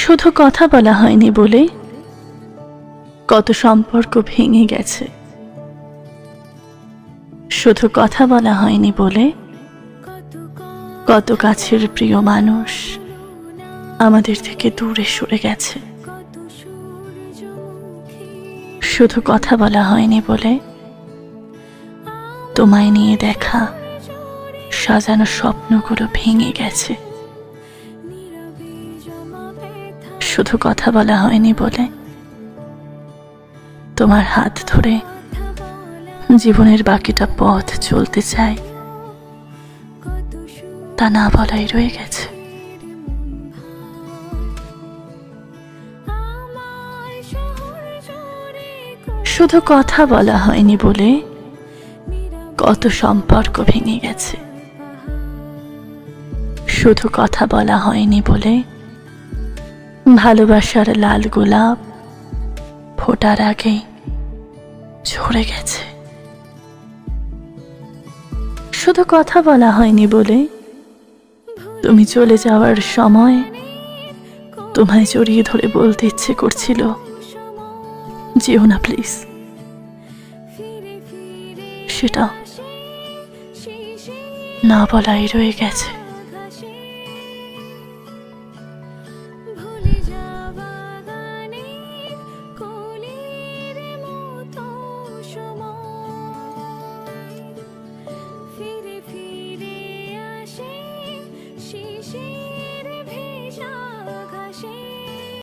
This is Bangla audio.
শুধু কথা বলা হয়নি বলে কত সম্পর্ক ভেঙে গেছে। শুধু কথা বলা হয়নি বলে কত কাছের প্রিয় মানুষ আমাদের থেকে দূরে সরে গেছে। শুধু কথা বলা হয়নি বলে তোমায় নিয়ে দেখা সাজানো স্বপ্নগুলো ভেঙে গেছে। শুধু কথা বলা হয়নি বলে তোমার হাত ধরে জীবনের বাকিটা পথ চলতে চাই, তা না বলাই রয়ে গেছে। শুধু কথা বলা হয়নি বলে কত সম্পর্ক ভেঙে গেছে। শুধু কথা বলা হয়নি বলে ভালোবাসার লাল গোলাপ ফোটার আগে ঝরে গেছে। শুধু কথা বলা হয়নি বলে তুমি চলে যাওয়ার সময় তোমায় জড়িয়ে ধরে বলতে ইচ্ছে করছিল, যেও না প্লিজ। সেটা না বলাই রয়ে গেছে।